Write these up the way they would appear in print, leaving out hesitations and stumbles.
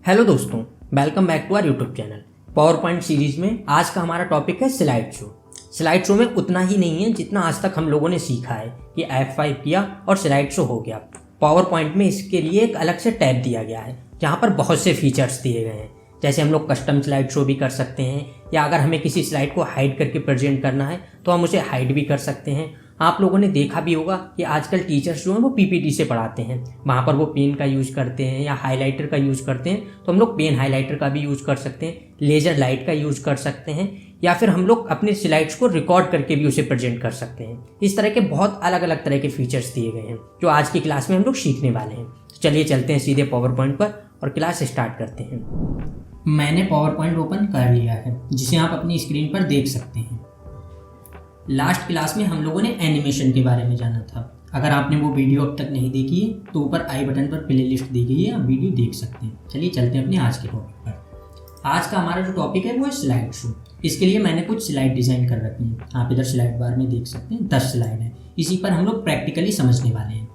Hello दोस्तों, welcome back to our YouTube channel. Power point series में आज का हमारा टॉपिक है स्लाइड शो। स्लाइड शो में उतना ही नहीं है जितना आज तक हम लोगों ने सीखा है कि F5 किया और स्लाइड शो हो गया। पावर पॉइंट में इसके लिए एक अलग से टैब दिया गया है जहाँ पर बहुत से फीचर्स दिए गए हैं। जैसे हम लोग कस्टम स्लाइड शो भी कर सकते हैं, या अगर हमें किसी स्लाइड को हाइड करके प्रेजेंट करना है तो हम उसे हाइड भी कर सकते हैं। आप लोगों ने देखा भी होगा कि आजकल टीचर्स जो हैं वो पीपीटी से पढ़ाते हैं, वहाँ पर वो पेन का यूज़ करते हैं या हाइलाइटर का यूज़ करते हैं। तो हम लोग पेन हाइलाइटर का भी यूज़ कर सकते हैं, लेज़र लाइट का यूज़ कर सकते हैं, या फिर हम लोग अपने स्लाइड्स को रिकॉर्ड करके भी उसे प्रेजेंट कर सकते हैं। इस तरह के बहुत अलग अलग तरह के फीचर्स दिए गए हैं जो आज की क्लास में हम लोग सीखने वाले हैं। चलिए चलते हैं सीधे पावर पॉइंट पर और क्लास स्टार्ट करते हैं। मैंने पावर पॉइंट ओपन कर लिया है, जिसे आप अपनी स्क्रीन पर देख सकते हैं। लास्ट क्लास में हम लोगों ने एनिमेशन के बारे में जाना था। अगर आपने वो वीडियो अब तक नहीं देखी है तो ऊपर आई बटन पर प्लेलिस्ट दी गई है, आप वीडियो देख सकते हैं। चलिए चलते हैं अपने आज के टॉपिक पर। आज का हमारा जो टॉपिक है वो है स्लाइड शो। इसके लिए मैंने कुछ स्लाइड डिज़ाइन कर रखी हैं। आप इधर स्लाइड बार में देख सकते हैं 10 स्लाइड है। इसी पर हम लोग प्रैक्टिकली समझने वाले हैं।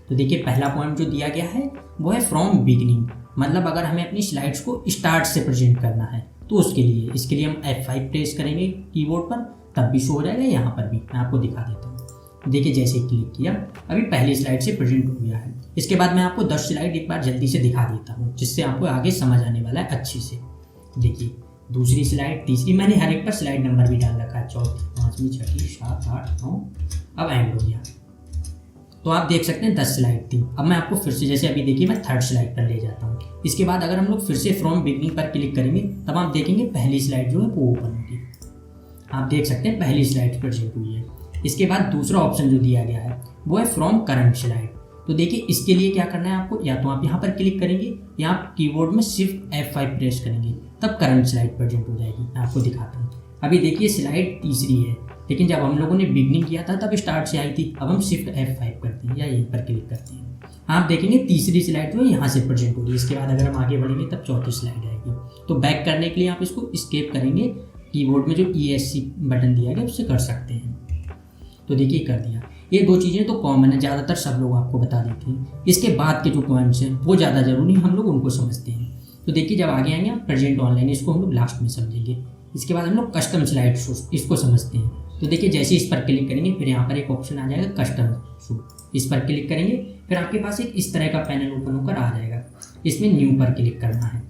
तो देखिए, पहला पॉइंट जो दिया गया है वो है फ्रॉम बिगिनिंग। मतलब अगर हमें अपनी स्लाइड्स को स्टार्ट से प्रेजेंट करना है तो इसके लिए हम F5 प्रेस करेंगे कीबोर्ड पर, तब भी शो हो जाएगा। यहाँ पर भी मैं आपको दिखा देता हूँ। देखिए, जैसे क्लिक किया अभी पहली स्लाइड से प्रेजेंट हो गया है। इसके बाद मैं आपको 10 स्लाइड एक बार जल्दी से दिखा देता हूँ, जिससे आपको आगे समझ आने वाला है अच्छी से। देखिए, दूसरी स्लाइड, तीसरी, मैंने हर एक पर स्लाइड नंबर भी डाल रखा है, चौथी, पाँचवीं, छठी, 7, 8, 9, अब एंड हो गया। तो आप देख सकते हैं 10 स्लाइड थी। अब मैं आपको फिर से, जैसे अभी देखिए मैं थर्ड स्लाइड पर ले जाता हूँ। इसके बाद अगर हम लोग फिर से फ्रॉम बिगनिंग पर क्लिक करेंगे तब आप देखेंगे पहली स्लाइड जो है वो ओपन होगी। आप देख सकते हैं पहली स्लाइड प्रेजेंट हुई है। इसके बाद दूसरा ऑप्शन जो दिया गया है वो है फ्रॉम करंट स्लाइड। तो देखिए, इसके लिए क्या करना है आपको, या तो आप यहाँ पर क्लिक करेंगे या आप कीबोर्ड में सिर्फ F5 प्रेस करेंगे, तब करंट स्लाइड प्रेजेंट हो जाएगी। मैं आपको दिखाता हूँ। अभी देखिए स्लाइड तीसरी है, लेकिन जब हम लोगों ने बिगनिंग किया था तब स्टार्ट से आई थी। अब हम शिफ्ट F5 करते हैं या यहीं पर क्लिक करते हैं। आप देखेंगे तीसरी स्लाइड जो है यहाँ से प्रेजेंट हो रही है। इसके बाद अगर हम आगे बढ़ेंगे तब चौथी स्लाइड आएगी। तो बैक करने के लिए आप इसको एस्केप करेंगे, कीबोर्ड में जो ESC बटन दिया गया उससे कर सकते हैं। तो देखिए कर दिया। ये दो चीज़ें तो कॉमन है, ज़्यादातर सब लोग आपको बता देते हैं। इसके बाद के जो पॉइंट्स हैं वो ज़्यादा जरूरी, हम लोग उनको समझते हैं। तो देखिए, जब आगे आएंगे आप प्रेजेंट ऑनलाइन, इसको हम लोग लास्ट में समझेंगे। इसके बाद हम लोग कस्टम स्लाइड शो, इसको समझते हैं। तो देखिए, जैसे इस पर क्लिक करेंगे फिर यहाँ पर एक ऑप्शन आ जाएगा कस्टम शो। इस पर क्लिक करेंगे फिर आपके पास एक इस तरह का पैनल ओपन होकर आ जाएगा। इसमें न्यू पर क्लिक करना है।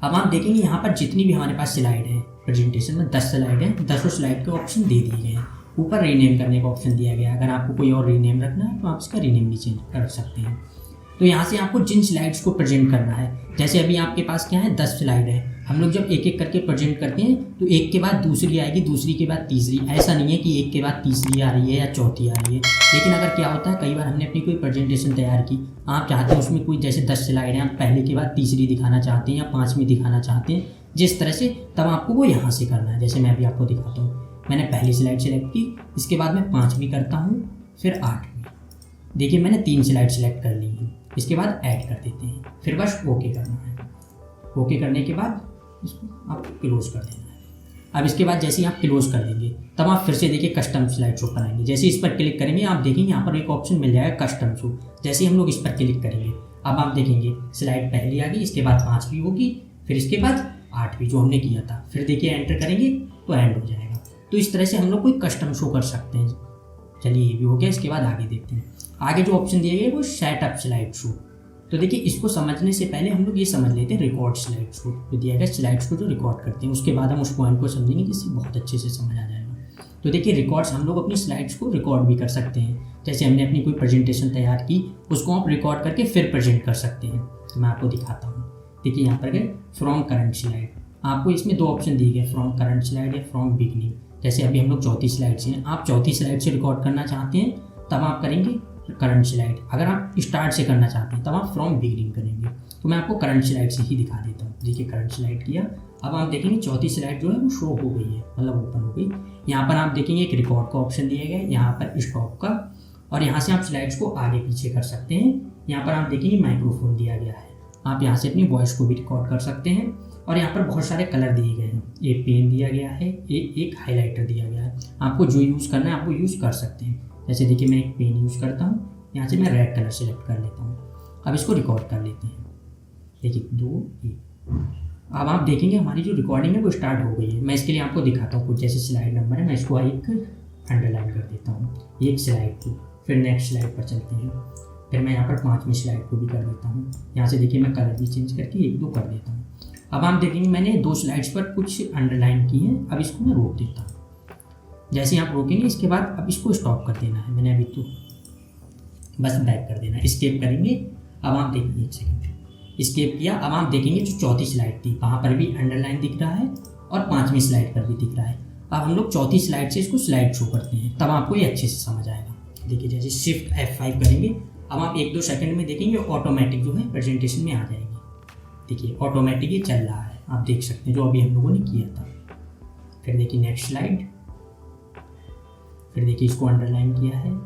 अब आप देखेंगे यहाँ पर जितनी भी हमारे पास स्लाइड है, प्रेजेंटेशन में 10 स्लाइड है, 10 स्लाइड के ऑप्शन दे दिए गए हैं। ऊपर रीनेम करने का ऑप्शन दिया गया है। अगर आपको कोई और रीनेम रखना है तो आप इसका रीनेम भी चेंज कर सकते हैं। तो यहाँ से आपको जिन स्लाइड्स को प्रेजेंट करना है, जैसे अभी आपके पास क्या है 10 स्लाइड है, हम लोग जब एक एक करके प्रेजेंट करते हैं तो एक के बाद दूसरी आएगी, दूसरी के बाद तीसरी। ऐसा नहीं है कि एक के बाद तीसरी आ रही है या चौथी आ रही है। लेकिन अगर क्या होता है, कई बार हमने अपनी कोई प्रेजेंटेशन तैयार की, आप चाहते हैं उसमें कोई जैसे 10 स्लाइड हैं, आप पहले के बाद तीसरी दिखाना चाहते हैं या 5वीं दिखाना चाहते हैं, जिस तरह से, तब आपको वो यहाँ से करना है। जैसे मैं अभी आपको दिखाता हूँ। मैंने पहली स्लाइड सेलेक्ट की, इसके बाद मैं 5वीं करता हूँ, फिर 8वीं। देखिए, मैंने 3 स्लाइड सेलेक्ट कर ली हैं। इसके बाद ऐड कर देते हैं, फिर बस ओके करना है। ओके करने के बाद इसको आप क्लोज कर देना है। अब इसके बाद जैसे ही आप क्लोज कर देंगे तब आप फिर से देखिए कस्टम स्लाइड शो पर आएंगे। जैसे इस पर क्लिक करेंगे आप देखेंगे यहाँ पर एक ऑप्शन मिल जाएगा कस्टम शो। जैसे ही हम लोग इस पर क्लिक करेंगे अब आप देखेंगे स्लाइड पहली आ गई, इसके बाद 5वीं होगी, फिर इसके बाद 8वीं जो हमने किया था। फिर देखिए एंटर करेंगे तो एंड हो जाएगा। तो इस तरह से हम लोग कोई कस्टम शो कर सकते हैं। चलिए, ये भी हो गया। इसके बाद आगे देखते हैं। आगे जो ऑप्शन दिया गया है वो सेटअप स्लाइड शो। तो देखिए, इसको समझने से पहले हम लोग ये समझ लेते हैं रिकॉर्ड स्लाइड शो। तो दिया गया स्लाइड्स को जो रिकॉर्ड करते हैं, उसके बाद हम उस पॉइंट को समझेंगे जिससे बहुत अच्छे से समझ आ जाएगा। तो देखिए, रिकॉर्ड्स, हम लोग अपनी स्लाइड्स को रिकॉर्ड भी कर सकते हैं। जैसे हमने अपनी कोई प्रेजेंटेशन तैयार की, उसको आप रिकॉर्ड करके फिर प्रेजेंट कर सकते हैं। तो मैं आपको दिखाता हूँ। देखिए, यहाँ पर गए फ्रॉम करंट स्लाइड। आपको इसमें 2 ऑप्शन दिए गए, फ्रॉम करंट स्लाइड या फ्रॉम बिगनिंग। जैसे अभी हम लोग चौथी स्लाइड से हैं, आप चौथी स्लाइड से रिकॉर्ड करना चाहते हैं तब आप करेंगे करंट स्लाइड। अगर आप स्टार्ट से करना चाहते हैं तब आप फ्रॉम बिगिनिंग करेंगे। तो मैं आपको करंट स्लाइड से ही दिखा देता हूँ। देखिए, करंट स्लाइड किया। अब आप देखेंगे चौथी स्लाइड जो है वो शो हो गई है, मतलब ओपन हो गई। यहाँ पर आप देखेंगे एक रिकॉर्ड का ऑप्शन दिया गया है, यहाँ पर स्टॉप का, और यहाँ से आप स्लाइड्स को आगे पीछे कर सकते हैं। यहाँ पर आप देखेंगे माइक्रोफोन दिया गया है, आप यहाँ से अपनी वॉइस को भी रिकॉर्ड कर सकते हैं। और यहाँ पर बहुत सारे कलर दिए गए हैं, एक पेन दिया गया है, एक हाईलाइटर दिया गया है। आपको जो यूज़ करना है आप वो यूज़ कर सकते हैं। जैसे देखिए, मैं एक पेन यूज़ करता हूँ, यहाँ से मैं रेड कलर सेलेक्ट कर लेता हूँ। अब इसको रिकॉर्ड कर लेते हैं। देखिए 2 1। अब आप देखेंगे हमारी जो रिकॉर्डिंग है वो स्टार्ट हो गई है। मैं इसके लिए आपको दिखाता हूँ कुछ, जैसे स्लाइड नंबर है, मैं इसको एक अंडरलाइन कर देता हूँ, ये एक स्लाइड थी। फिर नेक्स्ट स्लाइड पर चलते हैं, फिर मैं यहाँ पर 5वीं स्लाइड को भी कर देता हूँ। यहाँ से देखिए मैं कलर भी चेंज करके 1 2 कर देता हूँ। अब आप देखेंगे मैंने 2 स्लाइड्स पर कुछ अंडरलाइन की हैं। अब इसको मैं रोक देता हूँ। जैसे आप रोकेंगे इसके बाद अब इसको स्टॉप कर देना है। मैंने अभी तो बस बैक कर देना है, स्केप करेंगे। अब आप देखेंगे, 1 सेकेंड, स्केप किया। अब आप देखेंगे जो चौथी स्लाइड थी वहाँ पर भी अंडरलाइन दिख रहा है और 5वीं स्लाइड पर भी दिख रहा है। अब हम लोग चौथी स्लाइड से इसको स्लाइड शो करते हैं, तब आपको ये अच्छे से समझ आएगा। देखिए जैसे शिफ्ट F5 करेंगे, अब आप 1 2 सेकंड में देखेंगे ऑटोमेटिक जो है प्रेजेंटेशन में आ जाएगी। देखिए ऑटोमेटिक ये चल रहा है, आप देख सकते हैं जो अभी हम लोगों ने किया था। फिर देखिए नेक्स्ट स्लाइड, फिर देखिए इसको अंडरलाइन किया है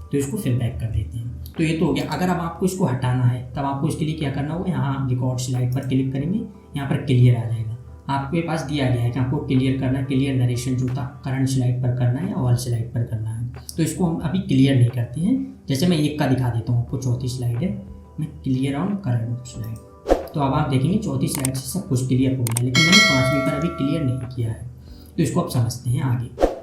तो इसको फिर बैक कर देते हैं। तो ये तो हो गया। अगर अब आपको इसको हटाना है तब आपको इसके लिए क्या करना होगा, यहाँ रिकॉर्ड स्लाइड पर क्लिक करेंगे, यहाँ पर क्लियर आ जाएगा। आपके पास दिया गया है कि आपको क्लियर करना है, क्लियर नरेशन जो था करंट स्लाइड पर करना है या ऑल स्लाइड पर करना है। तो इसको हम अभी क्लियर नहीं करते हैं। जैसे मैं 1 का दिखा देता हूँ आपको, चौथी स्लाइड है, मैं क्लियर ऑन करंट स्लाइड। तो अब आप देखेंगे चौथी स्लाइड से सब कुछ क्लियर हो गया, लेकिन मैंने 5वीं पर अभी क्लियर नहीं किया है। तो इसको आप समझते हैं आगे।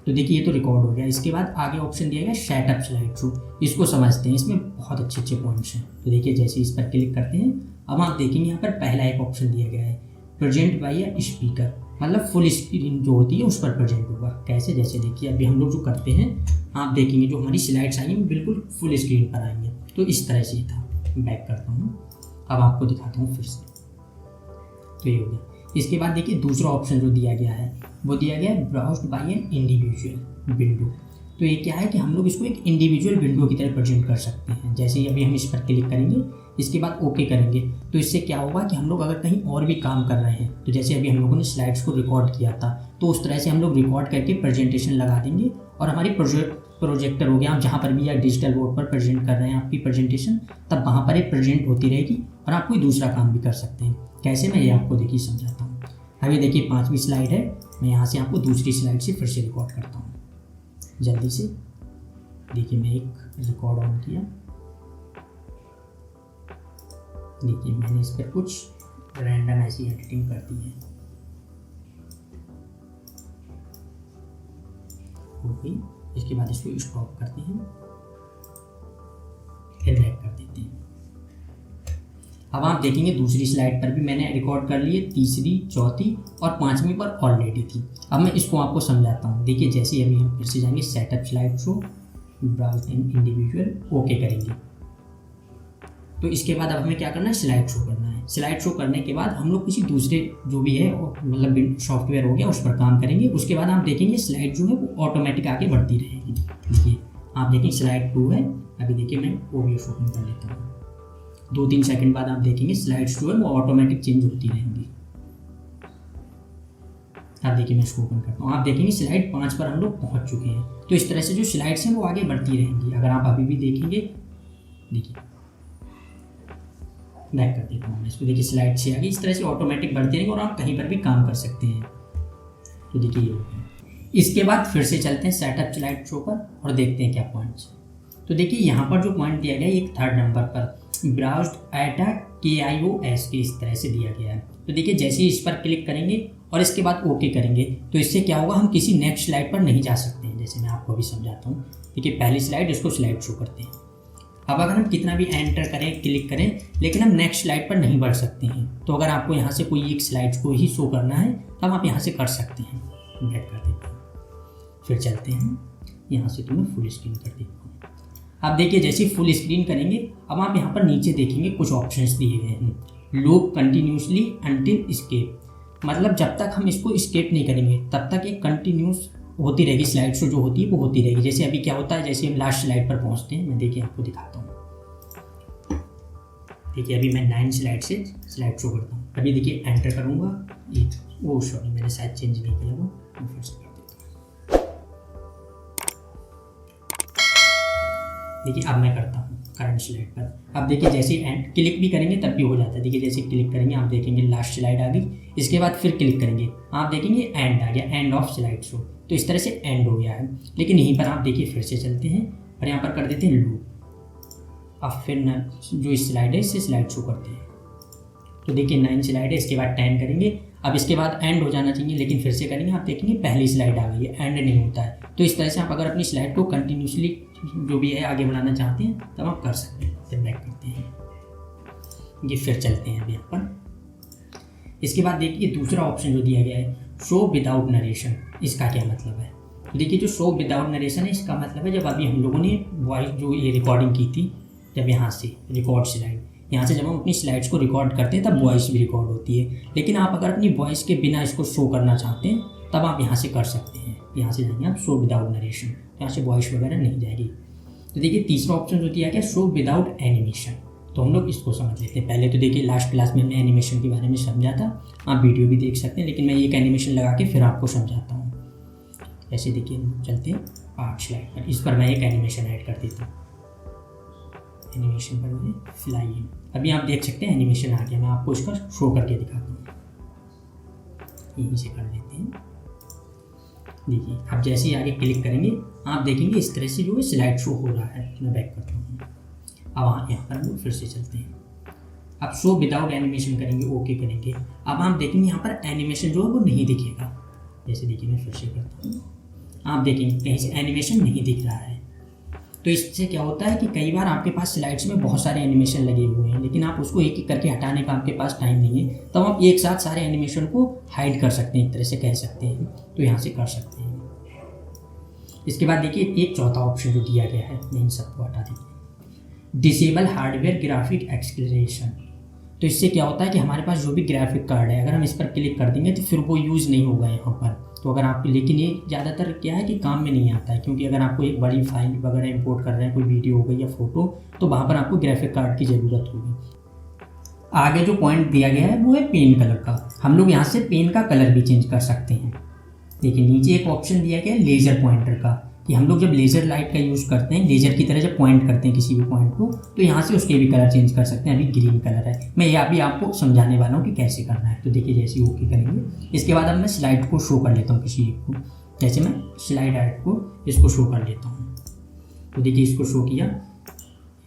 तो देखिए ये तो रिकॉर्ड हो गया। इसके बाद आगे ऑप्शन दिया गया सेटअप स्लाइड शो, इसको समझते हैं। इसमें बहुत अच्छे अच्छे पॉइंट्स हैं। तो देखिए जैसे इस पर क्लिक करते हैं, अब आप देखेंगे यहाँ पर पहला एक ऑप्शन दिया गया है प्रेजेंट बाय अ स्पीकर, मतलब फुल स्क्रीन जो होती है उस पर प्रेजेंट होगा। कैसे, जैसे देखिए अभी हम लोग जो करते हैं, आप देखेंगे जो हमारी स्लाइड्स आएंगी बिल्कुल फुल स्क्रीन पर आएंगे। तो इस तरह से था। बैक करता हूँ, अब आपको दिखाता हूँ फिर से। तो ये हो गया। इसके बाद देखिए दूसरा ऑप्शन जो दिया गया है वो दिया गया है ब्राउज्ड बाय एन इंडिविजुअल विंडो। तो ये क्या है कि हम लोग इसको एक इंडिविजुअल विंडो की तरह प्रेजेंट कर सकते हैं। जैसे ही अभी हम इस पर क्लिक करेंगे, इसके बाद ओके करेंगे, तो इससे क्या होगा कि हम लोग अगर कहीं और भी काम कर रहे हैं, तो जैसे अभी हम लोगों ने स्लाइड्स को रिकॉर्ड किया था, तो उस तरह से हम लोग रिकॉर्ड करके प्रेजेंटेशन लगा देंगे और हमारी प्रोजेक्टर हो गया, आप जहाँ पर भी या डिजिटल बोर्ड पर प्रेजेंट कर रहे हैं आपकी प्रेजेंटेशन, तब वहाँ पर एक प्रेजेंट होती रहेगी और आप कोई दूसरा काम भी कर सकते हैं। कैसे, मैं ये आपको देखिए समझाता हूँ। अभी देखिए 5वीं स्लाइड है, मैं यहाँ से आपको दूसरी स्लाइड से फिर से रिकॉर्ड करता हूँ जल्दी से। देखिए मैं एक रिकॉर्ड ऑन किया, देखिए मैंने इस पर कुछ रैंडम ऐसी एडिटिंग कर दी है, हो गई। इसके बाद इसको स्टॉप करते हैं, फिर बैक कर देते हैं। अब आप देखेंगे दूसरी स्लाइड पर भी मैंने रिकॉर्ड कर लिए, तीसरी, चौथी और 5वीं पर ऑलरेडी थी। अब मैं इसको आपको समझाता हूँ। देखिए जैसे अभी हम फिर से जाएंगे सेटअप स्लाइड शो, ब्राउज इन इंडिविजुअल, ओके करेंगे। तो इसके बाद अब हमें क्या करना है, स्लाइड शो करना है। स्लाइड शो करने के बाद हम लोग किसी दूसरे जो भी है मतलब सॉफ्टवेयर हो गया उस पर काम करेंगे। उसके बाद आप देखेंगे स्लाइड जो है वो ऑटोमेटिक आगे बढ़ती रहेगी। देखिए आप देखेंगे स्लाइड 2 है, अभी देखिए मैं OBS ओपन कर लेता हूँ। 2-3 सेकंड बाद आप देखेंगे स्लाइड्स जो है वो ऑटोमेटिक चेंज होती रहेंगी। आप देखिए मैं इसको ओपन करता हूँ, आप देखेंगे स्लाइड 5 पर हम लोग पहुँच चुके हैं। तो इस तरह से जो स्लाइड्स हैं वो आगे बढ़ती रहेंगी। अगर आप अभी भी देखेंगे, देखिए बैक कर देता हूँ मैं इसको, देखिए स्लाइड 6 आ गई। इस तरह से ऑटोमेटिक बढ़ती रहेंगी और आप कहीं पर भी काम कर सकते हैं। तो देखिए ये हो गया। इसके बाद फिर से चलते हैं सेटअप स्लाइड शो पर और देखते हैं क्या पॉइंट्स। तो देखिए यहाँ पर जो पॉइंट दिया गया है एक 3rd नंबर पर ब्राउज्ड एट अ KIOS के इस तरह से दिया गया है। तो देखिए जैसे ही इस पर क्लिक करेंगे और इसके बाद ओके करेंगे, तो इससे क्या होगा, हम किसी नेक्स्ट स्लाइड पर नहीं जा सकते हैं। जैसे मैं आपको अभी समझाता हूँ। देखिए पहली स्लाइड, इसको स्लाइड शो करते हैं। अब अगर हम कितना भी एंटर करें, क्लिक करें, लेकिन हम नेक्स्ट स्लाइड पर नहीं बढ़ सकते हैं। तो अगर आपको यहाँ से कोई एक स्लाइड को ही शो करना है तब आप यहाँ से कर सकते हैं। बैक कर देते हैं, फिर चलते हैं यहाँ से, तो मैं फुल स्क्रीन कर देता हूँ। आप देखिए जैसे फुल स्क्रीन करेंगे, अब आप यहाँ पर नीचे देखेंगे कुछ ऑप्शंस दिए गए हैं। लूप कंटिन्यूसली अंटिल स्केप, मतलब जब तक हम इसको स्केप नहीं करेंगे तब तक ये कंटिन्यूस होती रहेगी, स्लाइड शो जो होती है वो होती रहेगी। जैसे अभी क्या होता है, जैसे हम लास्ट स्लाइड पर पहुँचते हैं, मैं देखिए आपको दिखाता हूँ। देखिए अभी मैं 9 स्लाइड से स्लाइड शो करता हूँ। अभी देखिए एंटर करूँगा, वो सॉरी मैंने शायद चेंज नहीं किया, वो फिर से कर देता हूँ। देखिए अब मैं करता हूँ करंट स्लाइड पर। अब देखिए जैसे एंड क्लिक भी करेंगे तब भी हो जाता है। देखिए जैसे क्लिक करेंगे आप देखेंगे लास्ट स्लाइड आ गई। इसके बाद फिर क्लिक करेंगे, आप देखेंगे एंड आ गया, एंड ऑफ स्लाइड शो। तो इस तरह से एंड हो गया है। लेकिन यहीं पर आप देखिए फिर से चलते हैं और यहाँ पर कर देते हैं लूप। अब फिर जो स्लाइड है इससे स्लाइड शो करते हैं। तो देखिए 9 स्लाइड है, इसके बाद 10 करेंगे। अब इसके बाद एंड हो जाना चाहिए, लेकिन फिर से करेंगे, आप देखेंगे पहली स्लाइड आ गई है, एंड नहीं होता है। तो इस तरह से आप अगर अपनी स्लाइड को कंटिन्यूसली जो भी है आगे बढ़ाना चाहते हैं तब आप कर सकते हैं। फिर बैक करते हैं, ये फिर चलते हैं अभी यहाँ पर। इसके बाद देखिए दूसरा ऑप्शन जो दिया गया है शो विदाउट नरेशन, इसका क्या मतलब है? देखिए जो शो विदाउट नरेशन है इसका मतलब है जब अभी हम लोगों ने वॉइस जो ये रिकॉर्डिंग की थी, जब यहाँ से रिकॉर्ड स्लाइड, यहाँ से जब हम अपनी स्लाइड्स को रिकॉर्ड करते हैं तब वॉइस भी रिकॉर्ड होती है। लेकिन आप अगर अपनी वॉइस के बिना इसको शो करना चाहते हैं तब आप यहाँ से कर सकते हैं। यहाँ से जाएंगे आप शो विदाउट नरेशन, यहाँ से वॉइस वगैरह नहीं जाएगी। तो देखिए तीसरा ऑप्शन जो दिया गया शो विदाउट एनिमेशन, तो हम लोग इसको समझ लेते हैं। पहले तो देखिए लास्ट क्लास में हमने एनिमेशन के बारे में समझा था, आप वीडियो भी देख सकते हैं, लेकिन मैं एक एनिमेशन लगा के फिर आपको समझाता हूँ। ऐसे देखिए हम चलते हैं 8 स्लाइड पर, इस पर मैं एक एनिमेशन ऐड कर देता हूँ। एनिमेशन पर मैं फ्लाइंग, अभी आप देख सकते हैं एनिमेशन आ गया। मैं आपको इसका शो करके दिखाता हूँ, यहीं से कर लेते हैं। देखिए आप जैसे ही आगे क्लिक करेंगे आप देखेंगे इस तरह से जो है स्लाइड शो हो रहा है। मैं बैक करता हूँ, अब यहाँ पर हम फिर से चलते हैं। अब शो विदाउट एनिमेशन करेंगे, ओके करेंगे। अब आप देखेंगे यहाँ पर एनिमेशन जो है वो नहीं दिखेगा। जैसे देखिए मैं फिर से करता हूँ, आप देखेंगे कहीं से एनिमेशन नहीं दिख रहा है। तो इससे क्या होता है कि कई बार आपके पास स्लाइड्स में बहुत सारे एनिमेशन लगे हुए हैं, लेकिन आप उसको एक एक करके हटाने का आपके पास टाइम नहीं है, तब आप एक साथ सारे एनिमेशन को हाइड कर सकते हैं, एक तरह से कह सकते हैं। तो यहाँ से कर सकते हैं। इसके बाद देखिए एक चौथा ऑप्शन जो दिया गया है, मैं इन सबको हटा देता हूँ, डिसेबल हार्डवेयर ग्राफिक एक्सेलरेशन। तो इससे क्या होता है कि हमारे पास जो भी ग्राफिक कार्ड है अगर हम इस पर क्लिक कर देंगे तो फिर वो यूज़ नहीं होगा यहाँ पर। तो अगर आप, लेकिन ये ज़्यादातर क्या है कि काम में नहीं आता है, क्योंकि अगर आपको एक बड़ी फाइल वगैरह इंपोर्ट कर रहे हैं, कोई वीडियो हो गई या फोटो, तो वहाँ पर आपको ग्राफिक कार्ड की ज़रूरत होगी। आगे जो पॉइंट दिया गया है वो है पेन कलर का। हम लोग यहाँ से पेन का कलर भी चेंज कर सकते हैं। देखिए नीचे एक ऑप्शन दिया गया है लेज़र पॉइंटर का, कि हम लोग जब लेज़र लाइट का यूज़ करते हैं, लेज़र की तरह जब पॉइंट करते हैं किसी भी पॉइंट को, तो यहाँ से उसके भी कलर चेंज कर सकते हैं। अभी ग्रीन कलर है, मैं ये अभी आपको समझाने वाला हूँ कि कैसे करना है। तो देखिए जैसे ओके करेंगे, इसके बाद अब मैं स्लाइड को शो कर लेता हूँ किसी एक को। जैसे मैं स्लाइड आर्ट को इसको शो कर लेता हूँ, तो देखिए इसको शो किया,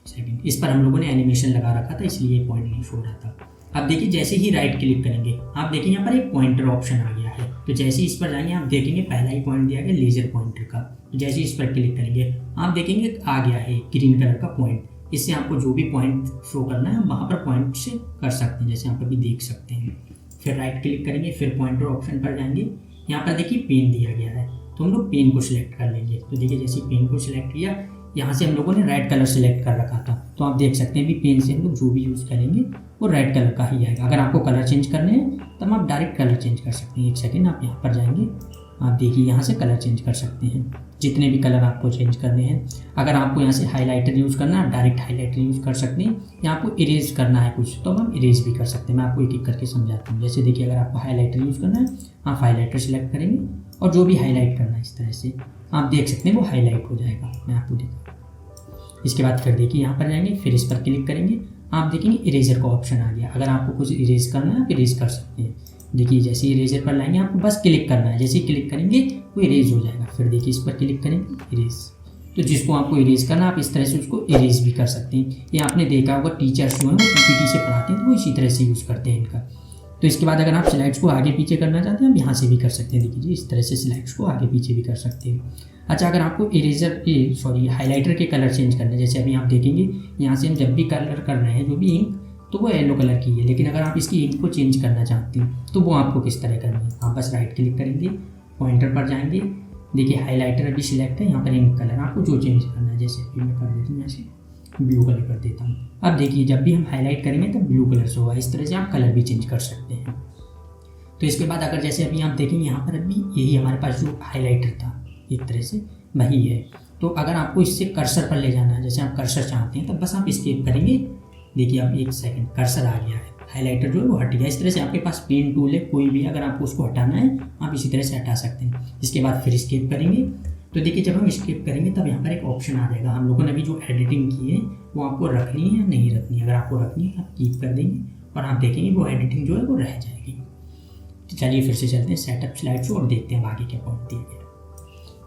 सेकंड, इस पर हम लोगों ने एनिमेशन लगा रखा था इसलिए ये पॉइंट नहीं शो रहा था। अब देखिए जैसे ही राइट क्लिक करेंगे आप देखिए यहाँ पर एक पॉइंटर ऑप्शन आ गया है। तो जैसे ही इस पर जाएंगे आप देखेंगे पहला ही पॉइंट दिया गया लेज़र पॉइंटर का। तो जैसे ही इस पर क्लिक करेंगे आप देखेंगे आ गया है ग्रीन कलर का पॉइंट। इससे आपको जो भी पॉइंट शो करना है वहाँ पर पॉइंट से कर सकते हैं, जैसे आप अभी देख सकते हैं। फिर राइट क्लिक करेंगे, फिर पॉइंटर ऑप्शन पर जाएंगे, यहाँ पर देखिए पेन दिया गया है, तो हम लोग पेन को सिलेक्ट कर लेंगे। तो देखिए जैसे पेन को सिलेक्ट किया, यहाँ से हम लोगों ने रेड कलर सेलेक्ट कर रखा था, तो आप देख सकते हैं भी पेन से हम लोग जो भी यूज़ करेंगे वो रेड कलर का ही आएगा। अगर आपको कलर चेंज करने हैं तब आप डायरेक्ट कलर चेंज कर सकते हैं। एक सेकेंड, आप यहाँ पर जाएंगे, आप देखिए यहाँ से कलर चेंज कर सकते हैं, जितने भी कलर आपको चेंज करने हैं। अगर आपको यहाँ से हाईलाइटर यूज़ करना है आप डायरेक्ट हाईलाइटर यूज़ कर सकते हैं, या आपको इरेज करना है कुछ तो हम इरेज भी कर सकते हैं। मैं आपको एक एक करके समझाता हूँ। जैसे देखिए अगर आपको हाईलाइटर यूज़ करना है आप हाईलाइटर सेलेक्ट करेंगे और जो भी हाईलाइट करना है इस तरह से आप देख सकते हैं वो हाईलाइट हो जाएगा। मैं आपको दिखाऊँ। इसके बाद फिर देखिए यहाँ पर जाएंगे, फिर इस पर क्लिक करेंगे, आप देखेंगे इरेजर का ऑप्शन आ गया। अगर आपको कुछ इरेज करना है आप इरेज कर सकते हैं। देखिए जैसे इरेजर पर लाएंगे आपको बस क्लिक करना है, जैसे ही क्लिक करेंगे वो इरेज हो जाएगा। फिर देखिए इस पर क्लिक करेंगे इरेज, तो जिसको आपको इरेज करना है आप इस तरह से उसको इरेज भी कर सकते हैं। ये आपने देखा होगा टीचर्स जो हैं वो पीपीटी से पढ़ाते हैं तो वो इसी तरह से यूज़ करते हैं इनका। तो इसके बाद अगर आप स्लाइड्स को आगे पीछे करना चाहते हैं आप यहाँ से भी कर सकते हैं। देखिए इस तरह से स्लाइड्स को आगे पीछे भी कर सकते हैं। अच्छा, अगर आपको हाईलाइटर के कलर चेंज करने, जैसे अभी आप देखेंगे यहाँ से हम जब भी कलर कर रहे हैं जो भी इंक, तो वो येलो कलर की है, लेकिन अगर आप इसकी इंक को चेंज करना चाहते हैं तो वो आपको किस तरह करनी है। आप बस राइट क्लिक करेंगे, पॉइंटर पर जाएंगे, देखिए हाईलाइटर अभी सिलेक्ट है, यहाँ पर इंक कलर आपको जो चेंज करना है, जैसे अभी मैं कर देता हूँ यहाँ से ब्लू कलर कर देता हूँ। अब देखिए जब भी हम हाईलाइट करेंगे तब ब्लू कलर से होगा। इस तरह से आप कलर भी चेंज कर सकते हैं। तो इसके बाद अगर जैसे अभी आप देखेंगे यहाँ पर अभी यही हमारे पास जो हाईलाइटर था एक तरह से वही है। तो अगर आपको इससे कर्सर पर ले जाना है, जैसे आप कर्सर चाहते हैं, तब बस आप एस्केप करेंगे। देखिए अब एक सेकंड कर्सर आ गया है, हाईलाइटर जो है वो हट गया। इस तरह से आपके पास पेन टूल है कोई भी, अगर आपको उसको हटाना है आप इसी तरह से हटा सकते हैं। इसके बाद फिर एस्केप करेंगे, तो देखिए जब हम एस्केप करेंगे तब यहाँ पर एक ऑप्शन आ जाएगा। हम लोगों ने अभी जो एडिटिंग की है वो आपको रखनी है या नहीं रखनी है। अगर आपको रखनी है आप कीप कर देंगे और आप देखेंगे वो एडिटिंग जो है वो रह जाएगी। तो चलिए फिर से चलते हैं सेटअप स्लाइड शो और देखते हैं आगे क्या पॉइंट दिया गया।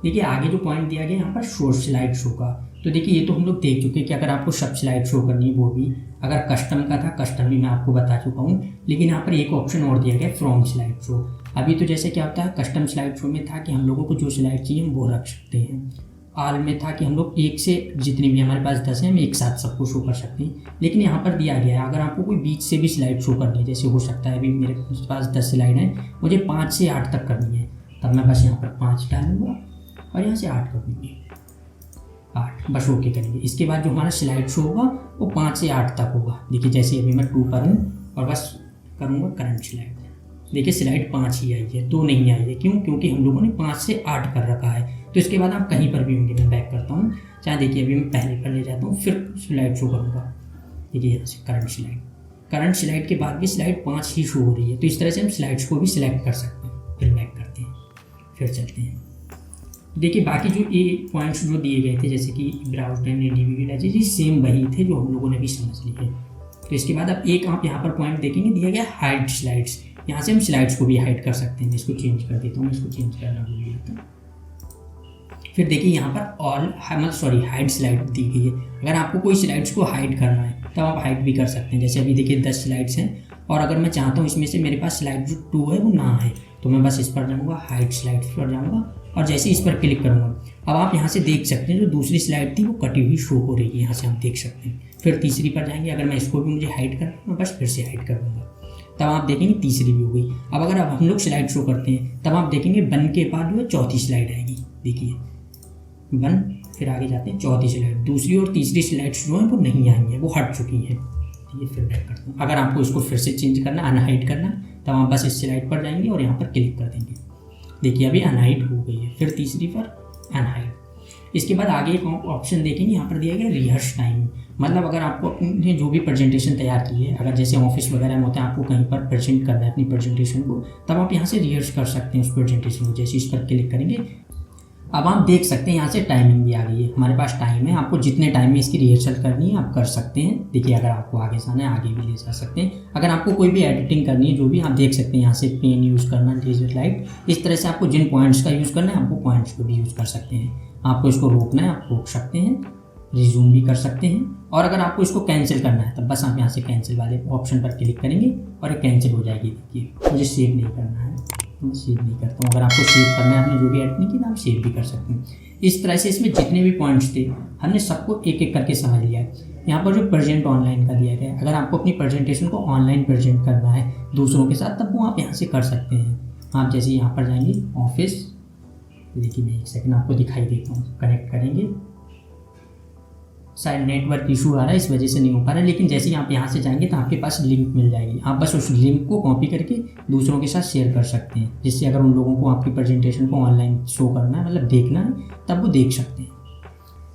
देखिए आगे जो पॉइंट दिया गया यहाँ पर शो स्लाइड शो का, तो देखिए ये तो हम लोग देख चुके हैं कि अगर आपको सब स्लाइड शो करनी है वो भी, अगर कस्टम का था कस्टम भी मैं आपको बता चुका हूँ। लेकिन यहाँ पर एक ऑप्शन और दिया गया फ्रॉम स्लाइड शो। अभी तो जैसे क्या होता है कस्टम स्लाइड शो में था कि हम लोगों को जो स्लाइड चाहिए हम वो रख सकते हैं। ऑल में था कि हम लोग एक से जितनी भी हमारे पास 10 है हम एक साथ सबको शो कर सकते हैं। लेकिन यहाँ पर दिया गया है अगर आपको कोई बीच से भी स्लाइड शो करनी है, जैसे हो सकता है अभी मेरे पास 10 स्लाइड है, मुझे 5 से 8 तक करनी है, तब मैं बस यहाँ पर 5 डालूंगा और यहाँ से 8 कर दूँगी, 8 बस ओके करेंगे। इसके बाद जो हमारा स्लाइड शो होगा वो 5 से 8 तक होगा। देखिए जैसे अभी मैं 2 करूँ और बस करूँगा करंट स्लाइड, देखिए स्लाइड 5 ही आई है, 2 नहीं आई है। क्यों? क्योंकि हम लोगों ने 5 से 8 कर रखा है। तो इसके बाद आप कहीं पर भी होंगे, मैं बैक करता हूँ, चाहे देखिए अभी मैं पहले पर ले जाता हूँ फिर स्लाइड शो करूँगा। देखिए यहाँ से करंट स्लाइड के बाद भी स्लाइड 5 ही शो हो रही है। तो इस तरह से हम स्लाइड्स को भी सिलेक्ट कर सकते हैं। फिर बैक करते हैं, फिर चलते हैं। देखिए बाकी जो ये पॉइंट्स जो दिए गए थे जैसे कि ब्राउज एंड इंडिविजुअलाइजेशन सेम वही थे जो हम लोगों ने भी समझ लिए। तो इसके बाद अब एक आप यहाँ पर पॉइंट देखेंगे दिया गया हाइड स्लाइड्स। यहाँ से हम स्लाइड्स को भी हाइड कर सकते हैं। मैं इसको चेंज कर देता हूँ, मैं इसको चेंज करना भूल गया था। फिर देखिए यहाँ पर हाइड स्लाइड दी गई है। अगर आपको कोई स्लाइड्स को हाइड करना है तब आप हाइड भी कर सकते हैं। जैसे अभी देखिए 10 स्लाइड्स हैं और अगर मैं चाहता हूँ इसमें से मेरे पास स्लाइड जो 2 है वो ना है, तो मैं बस इस पर जाऊँगा, हाइड स्लाइड्स पर जाऊँगा और जैसे इस पर क्लिक करूँगा अब आप यहाँ से देख सकते हैं जो दूसरी स्लाइड थी वो कटी हुई शो हो रही है, यहाँ से हम देख सकते हैं। फिर तीसरी पर जाएंगे, अगर मैं इसको भी मुझे हाइड करना मैं बस फिर से हाइड कर दूँगा, तब आप देखेंगे तीसरी भी हो गई। अब अगर अब हम लोग स्लाइड शो करते हैं तब आप देखेंगे 1 के बाद जो है चौथी स्लाइड आएगी। देखिए 1 फिर आगे जाते हैं चौथी स्लाइड, दूसरी और तीसरी स्लाइड्स जो हैं वो नहीं आई हैं, वो हट चुकी हैं। ये फिर बैक करता हूँ। अगर आपको इसको फिर से चेंज करना अनहाइड करना तब आप बस इस स्लाइड पर जाएंगे और यहाँ पर क्लिक कर देंगे। देखिए अभी अनहाइड हो गई है, फिर तीसरी पर अनहाइड। इसके बाद आगे एक ऑप्शन देखेंगे यहाँ पर दिया गया रिहर्स टाइम। मतलब अगर आपको अपने जो भी प्रेजेंटेशन तैयार की है, अगर जैसे ऑफिस वगैरह में होता है आपको कहीं पर प्रेजेंट करना है अपनी प्रेजेंटेशन को, तब आप यहाँ से रिहर्स कर सकते हैं उस प्रेजेंटेशन को। जैसे इस पर क्लिक करेंगे अब आप देख सकते हैं यहाँ से टाइमिंग भी आ गई है। हमारे पास टाइम है, आपको जितने टाइम में इसकी रिहर्सल करनी है आप कर सकते हैं। देखिए अगर आपको आगे जाना है आगे भी ले जा सकते हैं। अगर आपको कोई भी एडिटिंग करनी है जो भी आप देख सकते हैं यहाँ से पेन यूज़ करना, लेजर लाइट, इस तरह से आपको जिन पॉइंट्स का यूज़ करना है आपको पॉइंट्स को भी यूज़ कर सकते हैं। आपको इसको रोकना है आप रोक सकते हैं, रिज्यूम भी कर सकते हैं। और अगर आपको इसको कैंसिल करना है तब बस आप यहाँ से कैंसिल वाले ऑप्शन पर क्लिक करेंगे और ये कैंसिल हो जाएगी। देखिए मुझे सेव नहीं करना है, मैं सेव नहीं करता हूँ। अगर आपको सेव करना है आपने जो भी ऐड नहीं किया आप सेव भी कर सकते हैं। इस तरह से इसमें जितने भी पॉइंट्स थे हमने सबको एक एक करके समझ लिया है। यहाँ पर जो प्रेजेंट ऑनलाइन का दिया गया है, अगर आपको अपनी प्रेजेंटेशन को ऑनलाइन प्रेजेंट करना है दूसरों के साथ तब वो आप यहाँ से कर सकते हैं। आप जैसे यहाँ पर जाएंगे ऑफिस, देखिए मैं एक सेकंड आपको दिखाई देता हूँ, कनेक्ट करेंगे। शायद नेटवर्क इशू आ रहा है इस वजह से नहीं हो पा रहा है, लेकिन जैसे ही आप यहाँ से जाएंगे तो आपके पास लिंक मिल जाएगी। आप बस उस लिंक को कॉपी करके दूसरों के साथ शेयर कर सकते हैं, जिससे अगर उन लोगों को आपकी प्रेजेंटेशन को ऑनलाइन शो करना है मतलब देखना है तब वो देख सकते हैं।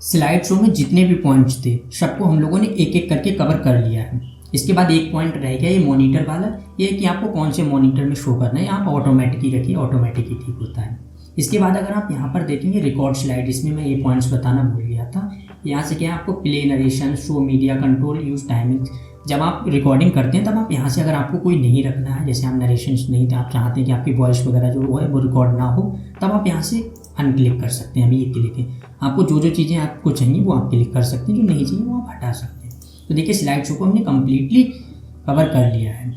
स्लाइड शो में जितने भी पॉइंट्स थे सबको हम लोगों ने एक एक करके कवर कर लिया है। इसके बाद एक पॉइंट रह गया ये मॉनिटर वाला, ये कि आपको कौन से मॉनिटर में शो करना है। आप ऑटोमेटिक ही रखिए, ऑटोमेटिक ही ठीक होता है। इसके बाद अगर आप यहाँ पर देखेंगे रिकॉर्ड स्लाइड, इसमें मैं ये पॉइंट्स बताना भूल गया था। यहाँ से क्या है आपको play narration, show media control, use timing. जब आप रिकॉर्डिंग करते हैं तब आप यहाँ से अगर आपको कोई नहीं रखना है, जैसे आप नरेशन नहीं थे, आप चाहते हैं कि आपकी वॉइस वगैरह जो है वो रिकॉर्ड ना हो, तब आप यहाँ से अनक्लिक कर सकते हैं। अभी ये क्लिक है, आपको जो जो चीज़ें आपको चाहिए वो आप क्लिक कर सकते हैं, जो नहीं चाहिए वो आप हटा सकते हैं। तो देखिए स्लाइड शो को हमने कम्प्लीटली कवर कर लिया है।